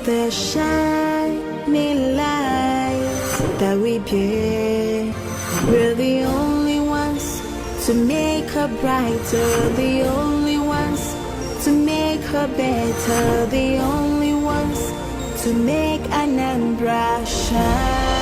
the shining light that we bear. We're the only ones to make her brighter, the only ones to make her better, the only ones to make Anambra shine.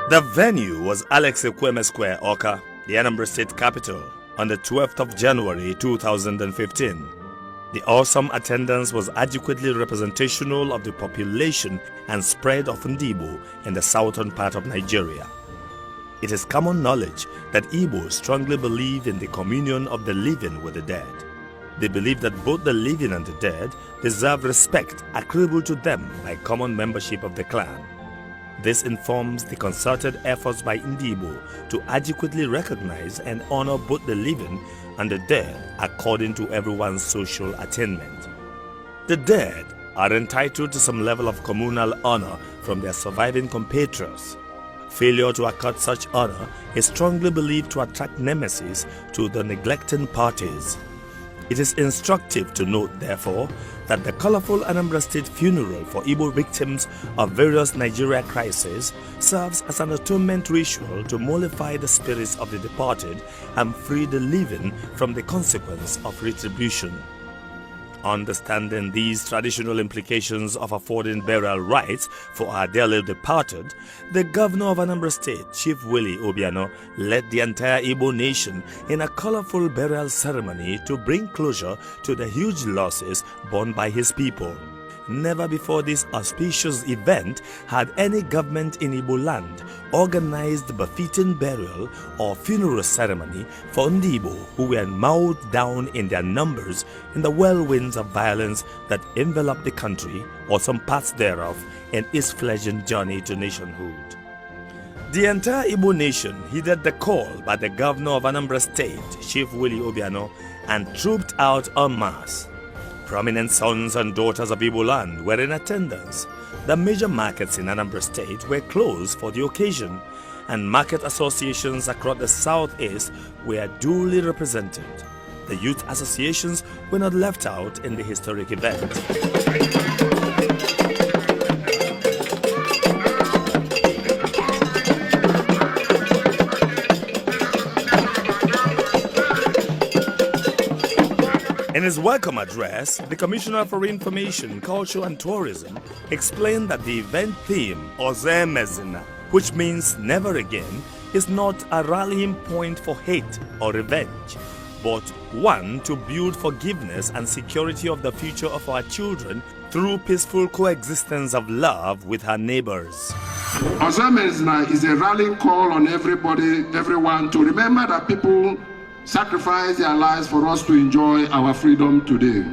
The venue was Alex Ekweme Square, Awka, the Anambra State capital, on the 12th of January 2015. The awesome attendance was adequately representational of the population and spread of Ndigbo in the southern part of Nigeria. It is common knowledge that Igbos strongly believe in the communion of the living with the dead. They believe that both the living and the dead deserve respect accruable to them by common membership of the clan. This informs the concerted efforts by Ndigbo to adequately recognize and honor both the living and the dead according to everyone's social attainment. The dead are entitled to some level of communal honor from their surviving compatriots. Failure to accord such honor is strongly believed to attract nemesis to the neglecting parties. It is instructive to note, therefore, that the colorful Anambra State funeral for Igbo victims of various Nigeria crises serves as an atonement ritual to mollify the spirits of the departed and free the living from the consequence of retribution. Understanding these traditional implications of affording burial rights for our dearly departed, the Governor of Anambra State, Chief Willie Obiano, led the entire Igbo nation in a colorful burial ceremony to bring closure to the huge losses borne by his people. Never before this auspicious event had any government in Igbo land organized befitting burial or funeral ceremony for Ndigbo who were mowed down in their numbers in the whirlwinds of violence that enveloped the country or some parts thereof in its fledgling journey to nationhood. The entire Igbo nation heeded the call by the Governor of Anambra State, Chief Willie Obiano, and trooped out en masse. Prominent sons and daughters of Igbo land were in attendance. The major markets in Anambra State were closed for the occasion, and market associations across the southeast were duly represented. The youth associations were not left out in the historic event. In his welcome address, the Commissioner for Information, Culture and Tourism explained that the event theme, Ozoemezina, which means never again, is not a rallying point for hate or revenge, but one to build forgiveness and security of the future of our children through peaceful coexistence of love with our neighbors. Ozoemezina is a rallying call on everyone to remember that people sacrifice their lives for us to enjoy our freedom today.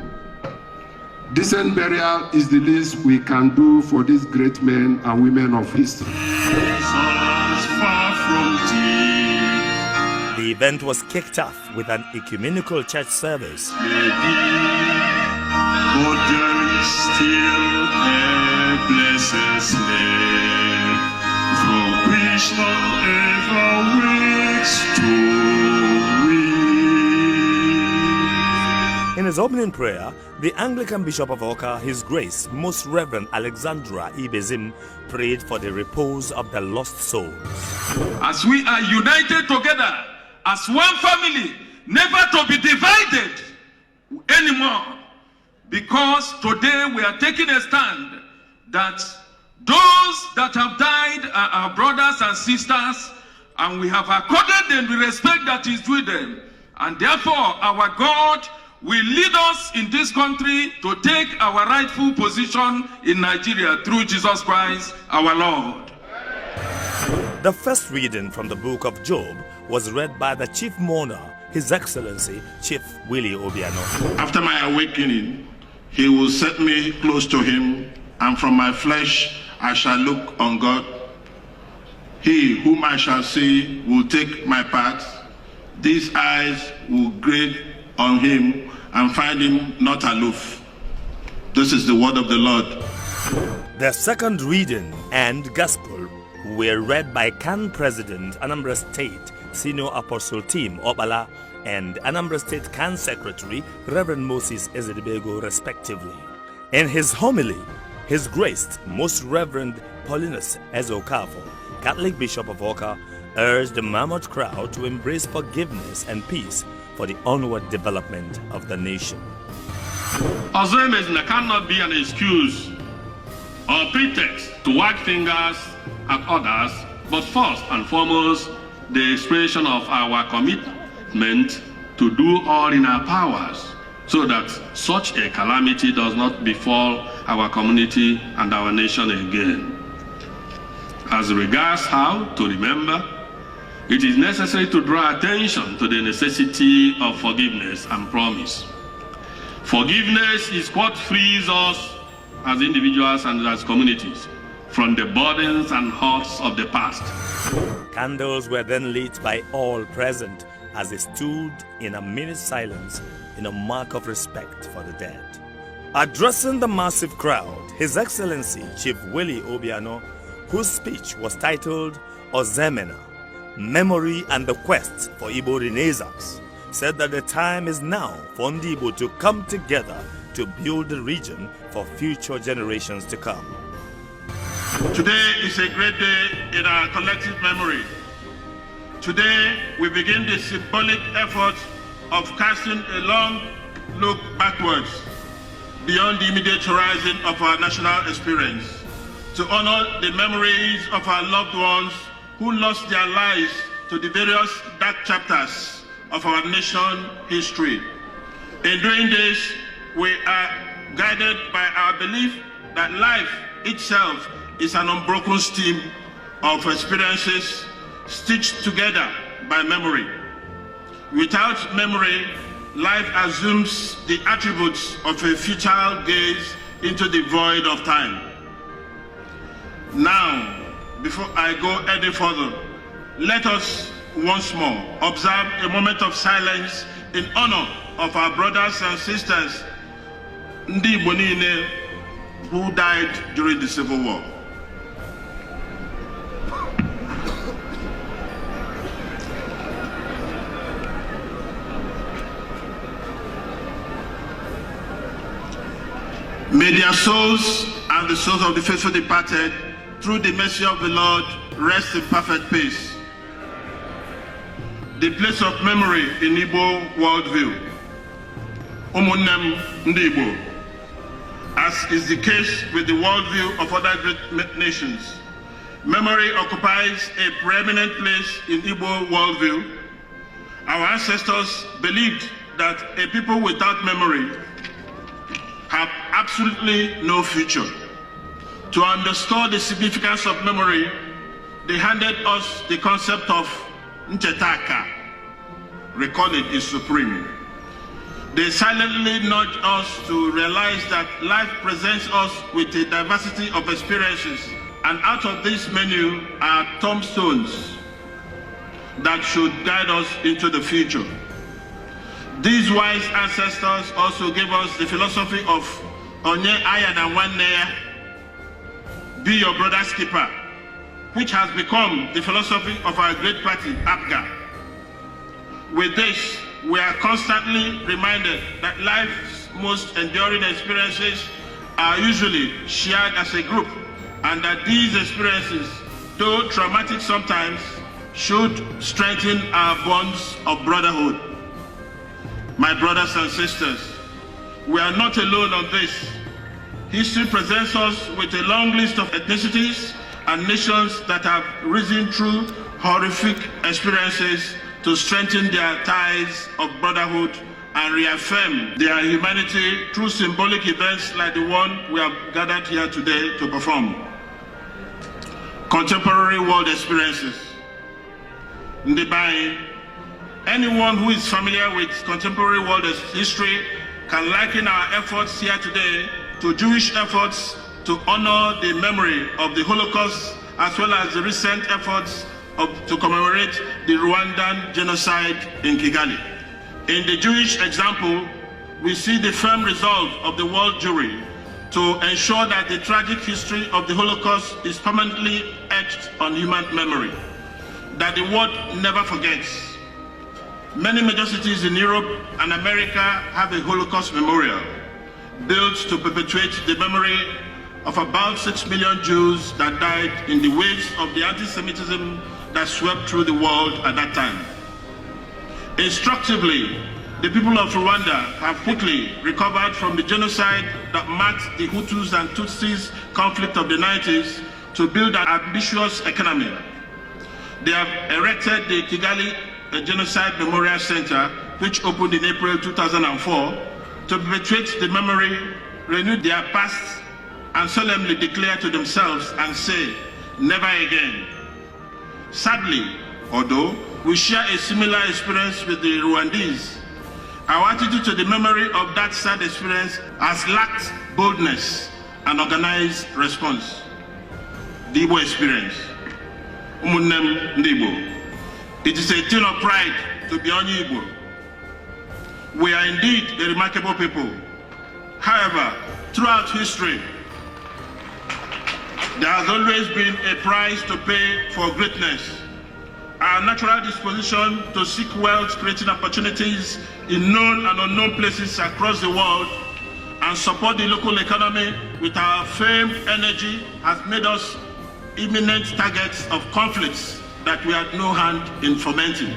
Decent burial is the least we can do for these great men and women of history. The event was kicked off with an ecumenical church service. But there is still a blessed land from which none ever wakes to. In his opening prayer, the Anglican Bishop of Awka, His Grace, Most Reverend Alexandra Ibezim, prayed for the repose of the lost souls. As we are united together as one family, never to be divided anymore, because today we are taking a stand that those that have died are our brothers and sisters, and we have accorded them the respect that is due them, and therefore our God will lead us in this country to take our rightful position in Nigeria through Jesus Christ our Lord. The first reading from the book of Job was read by the Chief Mourner, His Excellency Chief Willie Obiano. After my awakening, he will set me close to him, and from my flesh I shall look on God. He whom I shall see will take my part. These eyes will grade on him and find him not aloof. This is the word of the Lord. The second reading and gospel were read by CAN President, Anambra State Senior Apostle Team Obala, and Anambra State CAN Secretary Reverend Moses Ezedibego respectively. In his homily, His Grace Most Reverend Paulinus Ezokafo, Catholic Bishop of Awka, urged the mammoth crowd to embrace forgiveness and peace for the onward development of the nation. Ozoemezina cannot be an excuse or pretext to wag fingers at others, but first and foremost, the expression of our commitment to do all in our powers so that such a calamity does not befall our community and our nation again. As regards how to remember, it is necessary to draw attention to the necessity of forgiveness and promise. Forgiveness is what frees us as individuals and as communities from the burdens and hurts of the past. Candles were then lit by all present as they stood in a minute's silence in a mark of respect for the dead. Addressing the massive crowd, His Excellency Chief Willie Obiano, whose speech was titled Ozoemezina, Memory and the Quest for Igbo Renaissance, said that the time is now for Ndi Igbo to come together to build the region for future generations to come. Today is a great day in our collective memory. Today, we begin the symbolic effort of casting a long look backwards beyond the immediate horizon of our national experience to honor the memories of our loved ones who lost their lives to the various dark chapters of our nation history. In doing this, we are guided by our belief that life itself is an unbroken stream of experiences stitched together by memory. Without memory, life assumes the attributes of a futile gaze into the void of time. Now, before I go any further, let us once more observe a moment of silence in honor of our brothers and sisters Ndi Igbo niile who died during the Civil War. May their souls and the souls of the faithful departed, through the mercy of the Lord, rest in perfect peace. The place of memory in Igbo worldview. Umunnem Ndi Igbo. As is the case with the worldview of other great nations, memory occupies a preeminent place in Igbo worldview. Our ancestors believed that a people without memory have absolutely no future. To underscore the significance of memory, they handed us the concept of Nchetaka. Recalling is supreme. They silently nudge us to realize that life presents us with a diversity of experiences, and out of this menu are tombstones that should guide us into the future. These wise ancestors also gave us the philosophy of Onye Aya na Nwanne, be your brother's keeper, which has become the philosophy of our great party, APGA. With this, we are constantly reminded that life's most enduring experiences are usually shared as a group, and that these experiences, though traumatic sometimes, should strengthen our bonds of brotherhood. My brothers and sisters, we are not alone on this. History presents us with a long list of ethnicities and nations that have risen through horrific experiences to strengthen their ties of brotherhood and reaffirm their humanity through symbolic events like the one we have gathered here today to perform. Contemporary world experiences. Ndibai, anyone who is familiar with contemporary world history can liken our efforts here today to Jewish efforts to honor the memory of the Holocaust, as well as the recent efforts to commemorate the Rwandan genocide in Kigali. In the Jewish example, we see the firm resolve of the world Jewry to ensure that the tragic history of the Holocaust is permanently etched on human memory, that the world never forgets. Many major cities in Europe and America have a Holocaust memorial built to perpetuate the memory of about 6 million Jews that died in the waves of the anti-Semitism that swept through the world at that time. Instructively, the people of Rwanda have quickly recovered from the genocide that marked the Hutus and Tutsis conflict of the 90s to build an ambitious economy. They have erected the Kigali Genocide Memorial Center, which opened in April 2004, to perpetuate the memory, renew their past, and solemnly declare to themselves and say, never again. Sadly, although we share a similar experience with the Rwandese, our attitude to the memory of that sad experience has lacked boldness and organized response. The Igbo experience. Umunnem Ndibo. It is a thing of pride to be on Igbo. We are indeed a remarkable people. However, throughout history, there has always been a price to pay for greatness. Our natural disposition to seek wealth, creating opportunities in known and unknown places across the world, and support the local economy with our famed energy has made us imminent targets of conflicts that we had no hand in fomenting.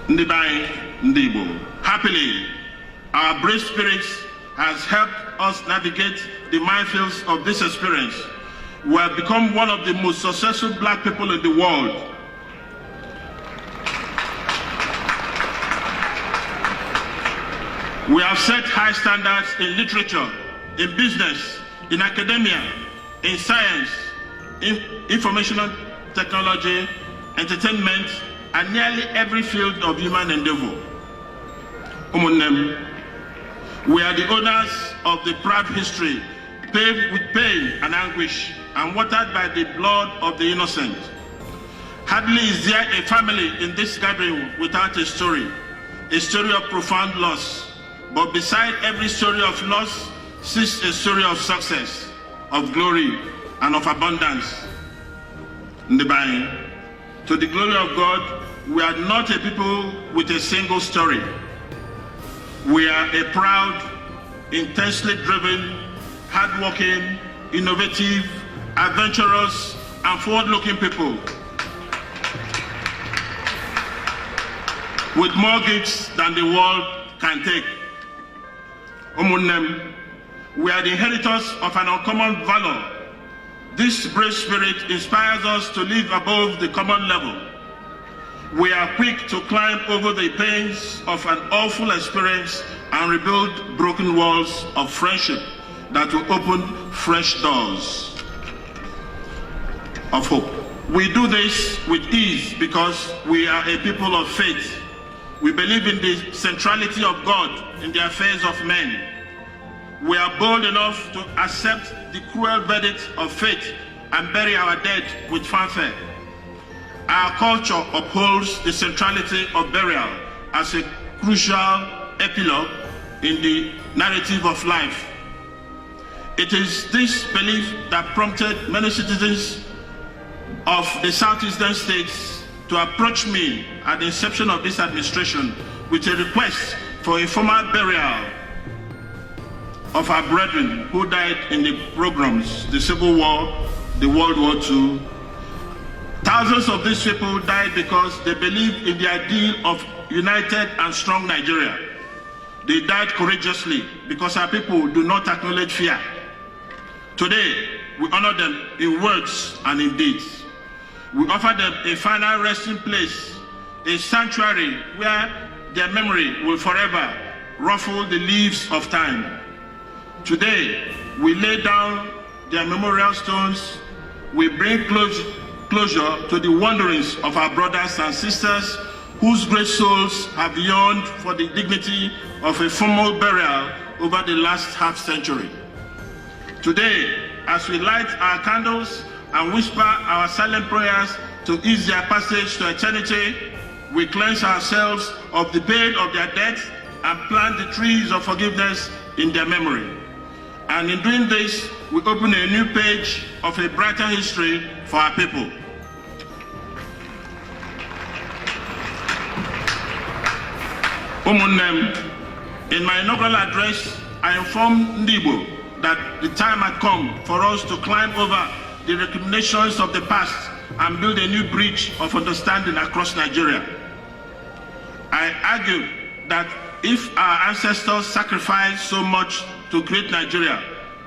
Ndibai Ndibo. Happily, our brave spirit has helped us navigate the minefields of this experience. We have become one of the most successful black people in the world. We have set high standards in literature, in business, in academia, in science, in information technology, entertainment, and nearly every field of human endeavor. We are the owners of the proud history, paved with pain and anguish, and watered by the blood of the innocent. Hardly is there a family in this gathering without a story of profound loss. But beside every story of loss sits a story of success, of glory, and of abundance. To the glory of God, we are not a people with a single story. We are a proud, intensely driven, hardworking, innovative, adventurous, and forward-looking people with more gifts than the world can take. We are the inheritors of an uncommon valor. This brave spirit inspires us to live above the common level. We are quick to climb over the pains of an awful experience and rebuild broken walls of friendship that will open fresh doors of hope. We do this with ease because we are a people of faith. We believe in the centrality of God in the affairs of men. We are bold enough to accept the cruel verdict of fate and bury our dead with fanfare. Our culture upholds the centrality of burial as a crucial epilogue in the narrative of life. It is this belief that prompted many citizens of the southeastern states to approach me at the inception of this administration with a request for a formal burial of our brethren who died in the pogroms, the Civil War, the World War II. Thousands of these people died because they believed in the ideal of united and strong Nigeria. They died courageously because our people do not acknowledge fear. Today, we honor them in words and in deeds. We offer them a final resting place, a sanctuary where their memory will forever ruffle the leaves of time. Today, we lay down their memorial stones. We bring closure to the wanderings of our brothers and sisters whose great souls have yearned for the dignity of a formal burial over the last half-century. Today, as we light our candles and whisper our silent prayers to ease their passage to eternity, we cleanse ourselves of the pain of their death and plant the trees of forgiveness in their memory. And in doing this, we open a new page of a brighter history for our people. Umunnem, in my inaugural address, I informed Ndibo that the time had come for us to climb over the recriminations of the past and build a new bridge of understanding across Nigeria. I argued that if our ancestors sacrificed so much to create Nigeria,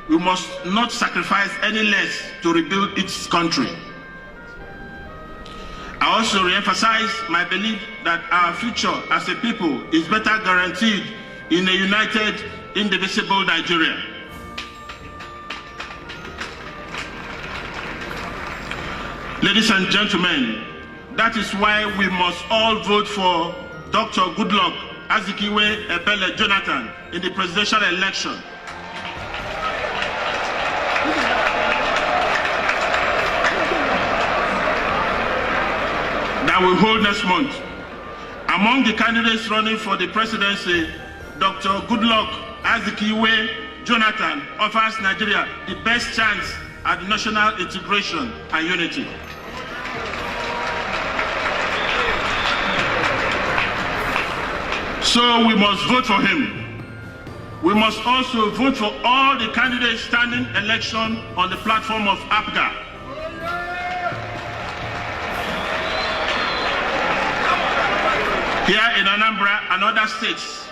we must not sacrifice any less to rebuild its country. I also re-emphasize my belief that our future as a people is better guaranteed in a united, indivisible Nigeria. Ladies and gentlemen, that is why we must all vote for Dr. Goodluck Azikiwe Ebele Jonathan in the presidential election. That will hold next month. Among the candidates running for the presidency, Dr. Goodluck Azikiwe Jonathan offers Nigeria the best chance at national integration and unity. So we must vote for him. We must also vote for all the candidates standing election on the platform of APGA. Here in Anambra and other states,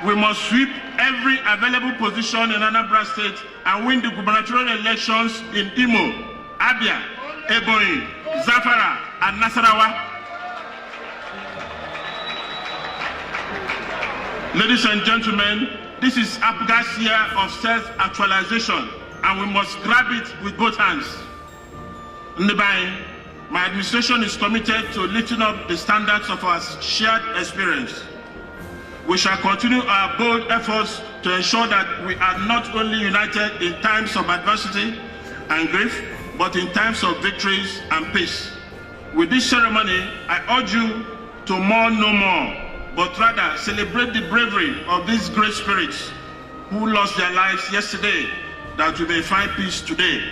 we must sweep every available position in Anambra State and win the gubernatorial elections in Imo, Abia, Ebonyi, Zamfara, and Nasarawa. Ladies and gentlemen, this is APGA's year of self-actualization, and we must grab it with both hands. Ndebai, my administration is committed to lifting up the standards of our shared experience. We shall continue our bold efforts to ensure that we are not only united in times of adversity and grief, but in times of victories and peace. With this ceremony, I urge you to mourn no more, but rather celebrate the bravery of these great spirits who lost their lives yesterday, that we may find peace today.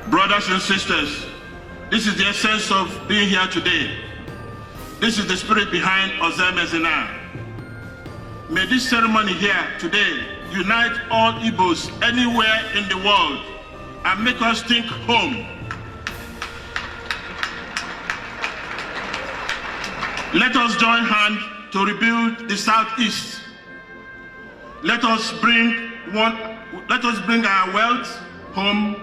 Brothers and sisters, this is the essence of being here today. This is the spirit behind Ozoemezina. May this ceremony here today unite all Igbos anywhere in the world and make us think home. Let us join hands to rebuild the Southeast. Let us bring our wealth home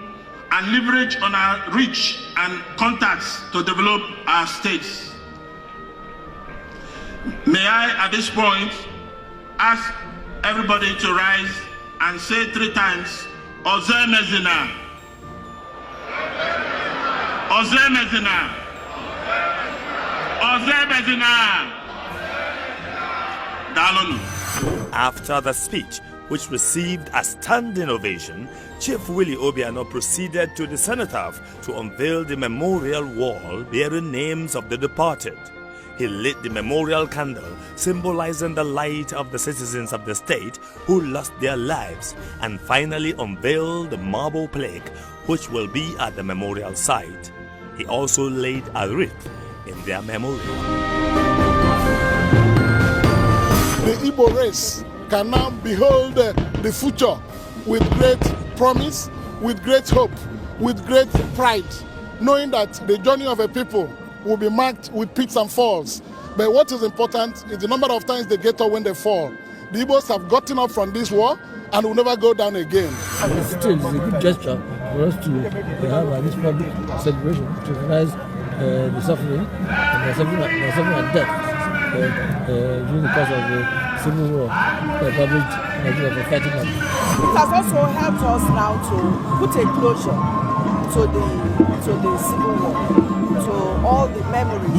and leverage on our reach and contacts to develop our states. May I, at this point, ask everybody to rise and say 3 times, Ozoemezina. Ozoemezina. After the speech, which received a standing ovation, Chief Willie Obiano proceeded to the cenotaph to unveil the memorial wall bearing names of the departed. He lit the memorial candle, symbolizing the light of the citizens of the state who lost their lives, and finally unveiled the marble plaque which will be at the memorial site. He also laid a wreath in their memorial. The Igbo race can now behold the future with great promise, with great hope, with great pride, knowing that the journey of a people will be marked with peaks and falls. But what is important is the number of times they get up when they fall. The Igbos have gotten up from this war and will never go down again. Still, it's a good gesture for us to have this public celebration to recognize the suffering and the suffering and death during the course of the Civil War that ravaged Nigeria for fighting them. It has also helped us now to put a closure to the Civil War, to all the memories.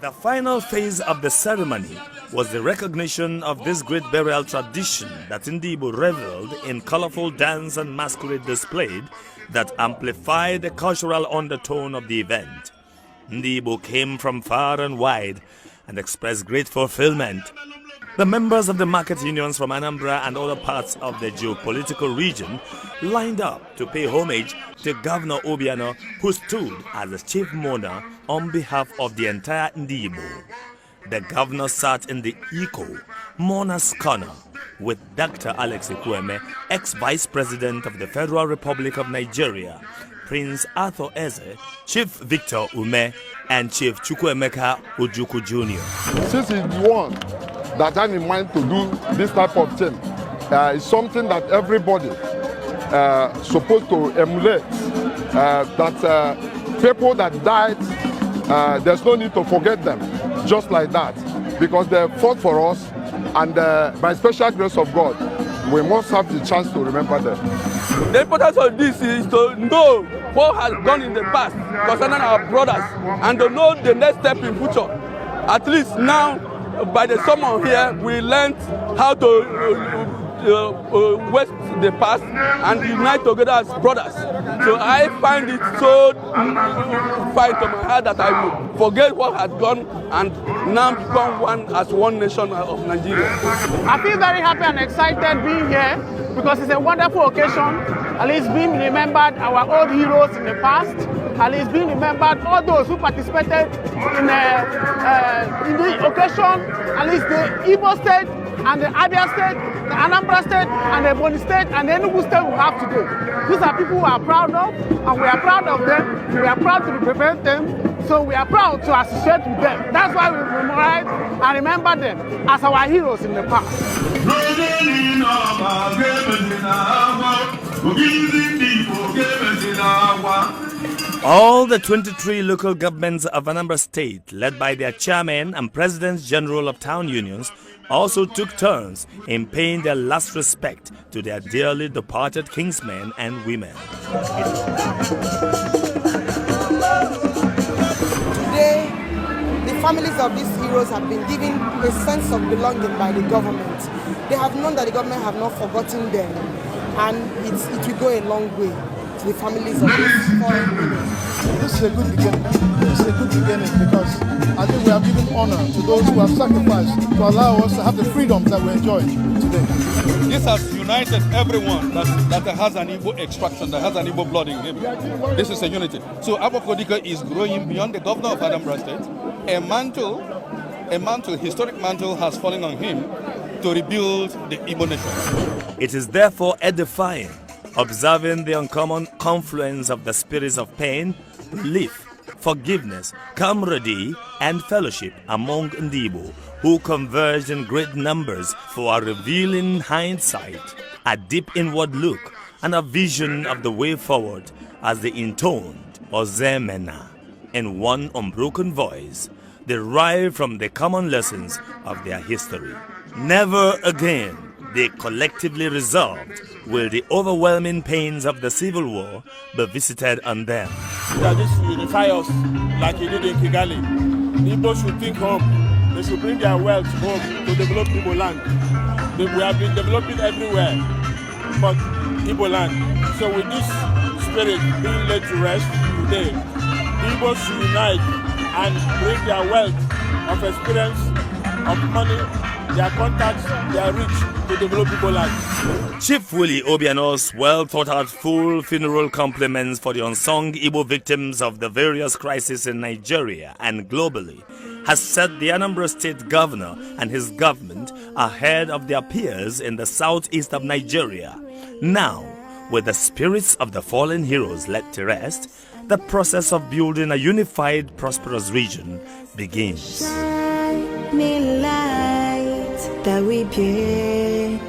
The final phase of the ceremony was the recognition of this great burial tradition that Ndibo reveled in colorful dance and masquerade displayed that amplified the cultural undertone of the event. Ndibo came from far and wide and expressed great fulfillment. The members of the market unions from Anambra and other parts of the geopolitical region lined up to pay homage to Governor Obiano, who stood as the chief mourner on behalf of the entire Ndibo. the governor sat in the Eco Mourner's Corner with Dr. Alex Ekwueme, ex-Vice President of the Federal Republic of Nigeria, Prince Arthur Eze, Chief Victor Ume, and Chief Chukwuemeka Ojukwu Jr. Since he's the one that had in mind to do this type of thing, it's something that everybody supposed to emulate. That people that died, there's no need to forget them, just like that, because they fought for us, and by special grace of God, we must have the chance to remember them. The importance of this is to know what has gone in the past concerning our brothers and to know the next step in future. At least now, by the summon here, we learned how to waste the past and unite together as brothers. So I find it so fine to my heart that I will forget what had gone and now become one as one nation of Nigeria. I feel very happy and excited being here because it's a wonderful occasion. At least being remembered our old heroes in the past. At least being remembered all those who participated in the occasion. At least the Igbo State and the Abia State, the Anambra State, and the Ebonyi State, and the Enugu State we have today. These are people we are proud of, and we are proud of them. We are proud to represent them, so we are proud to associate with them. That's why we memorize and remember them as our heroes in the past. All the 23 local governments of Anambra State, led by their chairmen and presidents general of town unions, also took turns in paying their last respect to their dearly departed kingsmen and women. Today, the families of these heroes have been given a sense of belonging by the government. They have known that the government have not forgotten them, and it will go a long way to the families of these fallen heroes. This is a good beginning. This is a good beginning because I think we have given honor to those who have sacrificed to allow us to have the freedoms that we enjoy today. This has united everyone that has an Igbo extraction, that has an Igbo blood in him. This is a unity. So Abokodika is growing beyond the governor of Anambra State. A historic mantle has fallen on him to rebuild the Igbo nation. It is therefore edifying, observing the uncommon confluence of the spirits of pain, relief, forgiveness, camaraderie, and fellowship among Ndibo, who converged in great numbers for a revealing hindsight, a deep inward look, and a vision of the way forward as they intoned Ozoemezina in one unbroken voice, derived from the common lessons of their history. Never again, they collectively resolved, will the overwhelming pains of the Civil War be visited on them. That this will unify us like he did in Kigali. People should think home. They should bring their wealth home to develop Igbo land. We have been developing everywhere, but Igbo land. So with this spirit being laid to rest today, people should unite and bring their wealth of experience, of money, their contacts, their reach to develop Igbo land. Chief Willie Obiano's well-thought-out full funeral compliments for the unsung Igbo victims of the various crises in Nigeria and globally has set the Anambra State governor and his government ahead of their peers in the southeast of Nigeria. Now, with the spirits of the fallen heroes laid to rest, the process of building a unified, prosperous region begins. Shining light that we bear,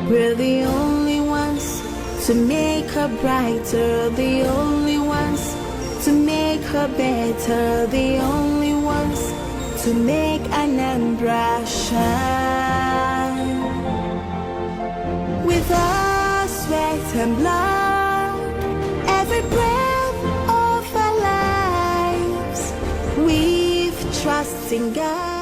we're the only ones to make her brighter, the only ones to make her better, the only ones to make Anambra shine. With our sweat and blood, every breath of our lives, we've trust in God.